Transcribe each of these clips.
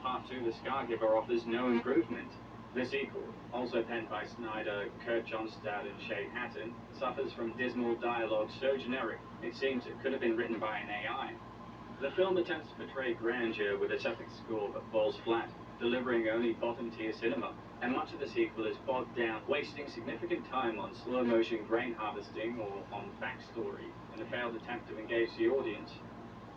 Part 2, The Scargiver, offers no improvement. The sequel, also penned by Snyder, Kurt Johnstad and Shay Hatton, suffers from dismal dialogue so generic it seems it could have been written by an AI. The film attempts to portray grandeur with a epic score but falls flat, delivering only bottom-tier cinema, and much of the sequel is bogged down, wasting significant time on slow-motion grain harvesting or on backstory in a failed attempt to engage the audience.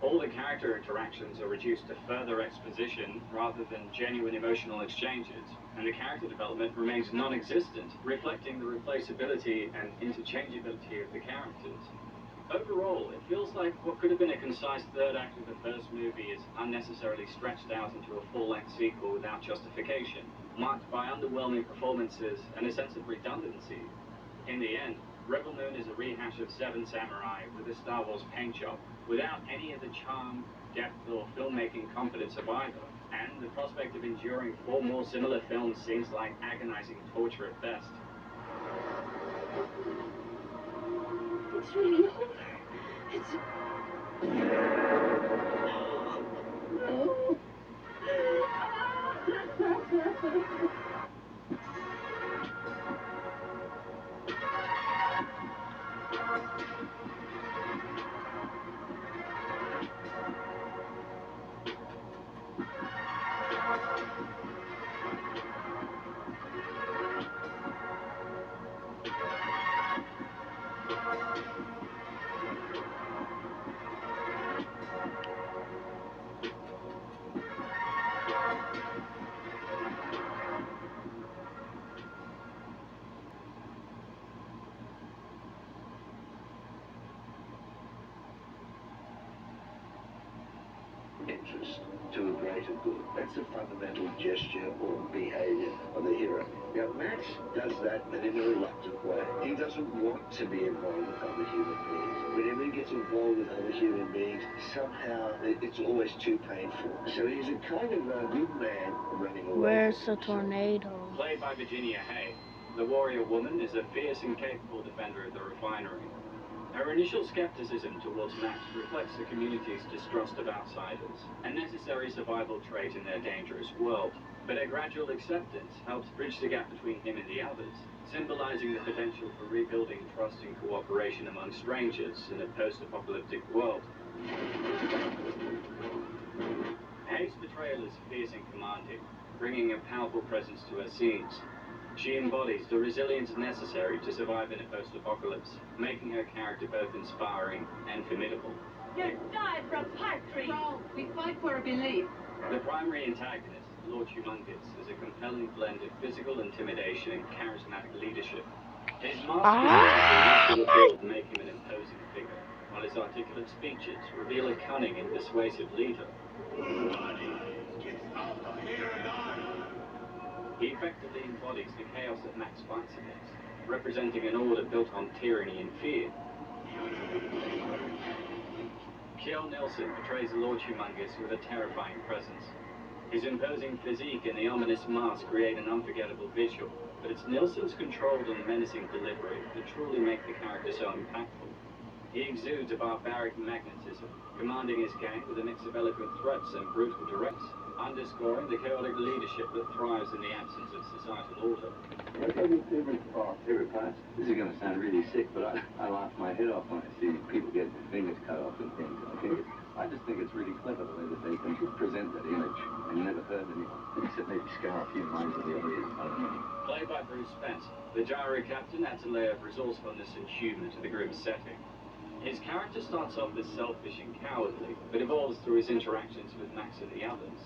All the character interactions are reduced to further exposition rather than genuine emotional exchanges, and the character development remains non-existent, reflecting the replaceability and interchangeability of the characters. Overall, it feels like what could have been a concise third act of the first movie is unnecessarily stretched out into a full-length sequel without justification, marked by underwhelming performances and a sense of redundancy. In the end, Rebel Moon is a rehash of Seven Samurai with a Star Wars paint job, without any of the charm, depth, or filmmaking confidence of either, and the prospect of enduring 4 more similar films seems like agonizing torture at best. It's really over. It's... No. Interest to a greater good. That's a fundamental gesture or behavior of the hero. Now, Max does that, but in a reluctant way. He doesn't want to be involved with other human beings. Whenever he gets involved with other human beings, somehow it's always too painful. So he's a kind of a good man running away. Where's the tornado? Played by Virginia Hay, the warrior woman is a fierce and capable defender of the refinery. Her initial skepticism towards Max reflects the community's distrust of outsiders, a necessary survival trait in their dangerous world. But her gradual acceptance helps bridge the gap between him and the others, symbolizing the potential for rebuilding trust and cooperation among strangers in a post-apocalyptic world. Hay's portrayal is fierce and commanding, bringing a powerful presence to her scenes. She embodies the resilience necessary to survive in a post-apocalypse, making her character both inspiring and formidable. You died for a partridge. No, we fight for a belief. The primary antagonist, Lord Humongous, is a compelling blend of physical intimidation and charismatic leadership. His masculine appeal make him an imposing figure, while his articulate speeches reveal a cunning and persuasive leader. He effectively embodies the chaos that Max fights against, representing an order built on tyranny and fear. Kjell Nilsen portrays Lord Humongous with a terrifying presence. His imposing physique and the ominous mask create an unforgettable visual, but it's Nilsen's controlled and menacing delivery that truly make the character so impactful. He exudes a barbaric magnetism, commanding his gang with a mix of eloquent threats and brutal directs, underscoring the chaotic leadership that thrives in the absence of societal order. Favorite part? This is going to sound really sick, but I laugh my head off when I see people getting their fingers cut off and things. I just think it's really clever the way that they can present that image. I've never heard anyone, except maybe scar a few lines of the audience. I don't know. Played by Bruce Spence, the gyro captain adds a layer of resourcefulness and humour to the grim setting. His character starts off as selfish and cowardly, but evolves through his interactions with Max and the others.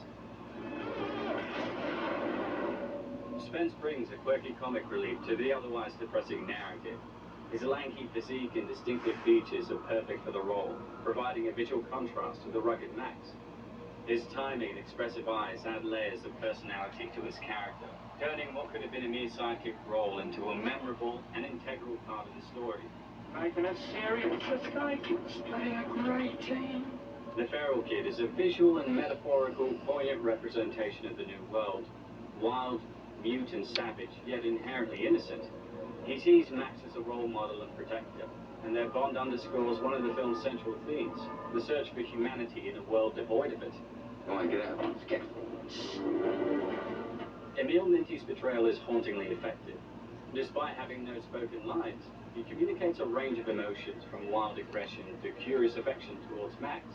Spence brings a quirky comic relief to the otherwise depressing narrative. His lanky physique and distinctive features are perfect for the role, providing a visual contrast to the rugged Max. His timing and expressive eyes add layers of personality to his character, turning what could have been a mere sidekick role into a memorable and integral part of the story. Making a serious mistake. It's playing a great team. The Feral Kid is a visual and metaphorical, poignant representation of the New World. Wild, mute and savage, yet inherently innocent. He sees Max as a role model and protector, and their bond underscores one of the film's central themes, the search for humanity in a world devoid of it. Go on, get out. Let's get Neil Minty's portrayal is hauntingly effective. Despite having no spoken lines, he communicates a range of emotions from wild aggression to curious affection towards Max.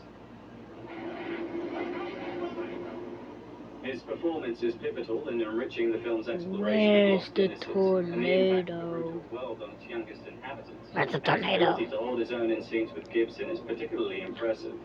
His performance is pivotal in enriching the film's exploration of Where's lost the innocence and the impact of the tornado? brutal world on its youngest inhabitants. That's a And his ability tornado. to hold his own in scenes with Gibson is particularly impressive.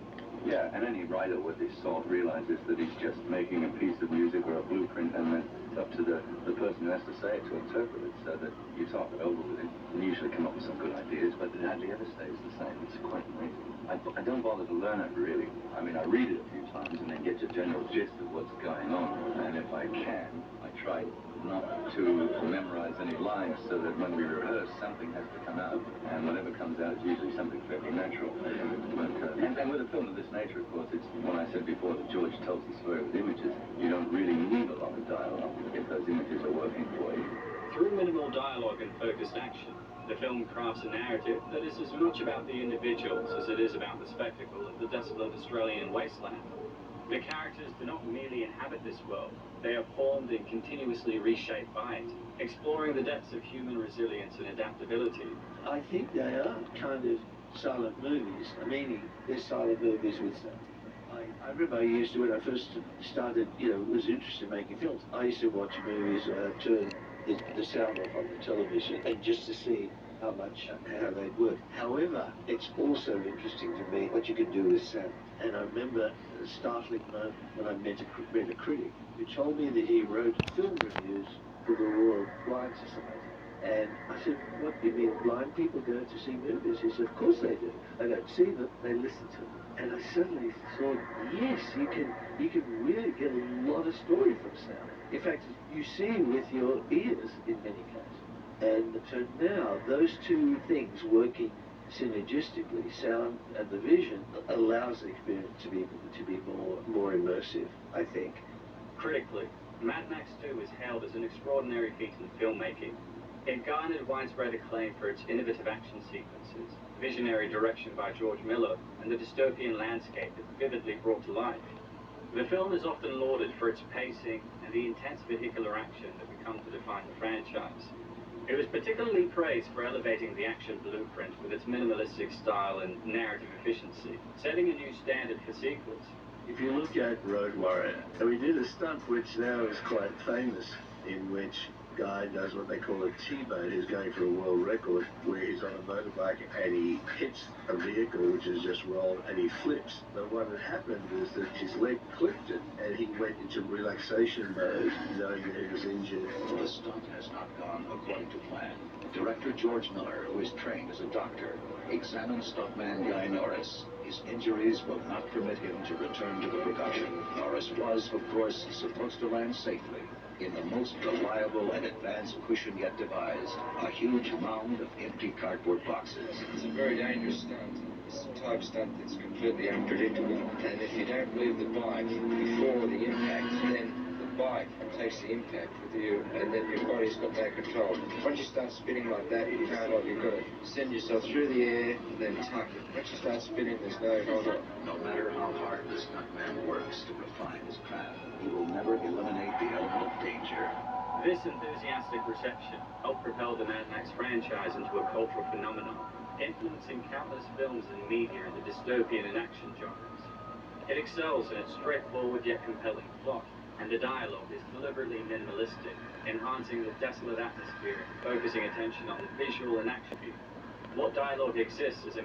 Yeah, and any writer with this salt realizes that he's just making a piece of music or a blueprint, and then it's up to the person who has to say it to interpret it, so that you talk it over with him and usually come up with some good ideas, but it hardly ever stays the same. It's quite amazing. I don't bother to learn it, really. I mean, I read it a few times and then get the general gist of what's going on, and if I can, I try not to memorize any lines so that when we rehearse, something has to come out, and whatever comes out is usually something fairly natural. But, and with a film of this nature, of course, it's when I said before that George tells the story with images, you don't really need a lot of dialogue if those images are working for you. Through minimal dialogue and focused action, the film crafts a narrative that is as much about the individuals as it is about the spectacle of the desolate Australian wasteland. The characters do not merely inhabit this world, they are formed and continuously reshaped by it, exploring the depths of human resilience and adaptability. I think they are kind of silent movies, meaning they're silent movies with I remember I used to, when I first started, was interested in making films, I used to watch movies, turn the sound off on the television, and just to see how they'd work. However, it's also interesting to me what you can do with sound. And I remember a startling moment when I met a critic who told me that he wrote film reviews for the Royal Blind Society. And I said, what do you mean, blind people go to see movies? He said, of course they do. They don't see them, they listen to them. And I suddenly thought, yes, you can really get a lot of story from sound. In fact, you see with your ears in many cases. And so now, those two things working synergistically, sound and the vision, allows the experience to be more immersive, I think. Critically, Mad Max 2 is hailed as an extraordinary feat in filmmaking. It garnered widespread acclaim for its innovative action sequences, visionary direction by George Miller, and the dystopian landscape it vividly brought to life. The film is often lauded for its pacing and the intense vehicular action that would come to define the franchise. It was particularly praised for elevating the action blueprint with its minimalistic style and narrative efficiency, setting a new standard for sequels. If you look at Road Warrior, we did a stunt which now is quite famous, in which guy does what they call a T-bone. He's going for a world record, where he's on a motorbike and he hits a vehicle which is just rolled and he flips. But what had happened is that his leg clipped it and he went into relaxation mode, knowing that he was injured. The stunt has not gone according to plan. Director George Miller, who is trained as a doctor, examines stuntman Guy Norris. His injuries will not permit him to return to the production. Norris was, of course, supposed to land safely in the most reliable and advanced cushion yet devised, a huge mound of empty cardboard boxes. It's a very dangerous stunt. It's a type stunt that's completely unpredictable. And if you don't leave the bike before the impact, then the bike takes the impact with you, and then your body's got no control. Once you start spinning like that, you can't hold. You've got to send yourself through the air and then tuck it. Once you start spinning, there's no hold on. No matter how hard the stuntman works to refine his craft, he will never eliminate the element of danger. This enthusiastic reception helped propel the Mad Max franchise into a cultural phenomenon, influencing countless films and media in the dystopian and action genres. It excels in its straightforward yet compelling plot, and the dialogue is deliberately minimalistic, enhancing the desolate atmosphere and focusing attention on the visual and action. What dialogue exists is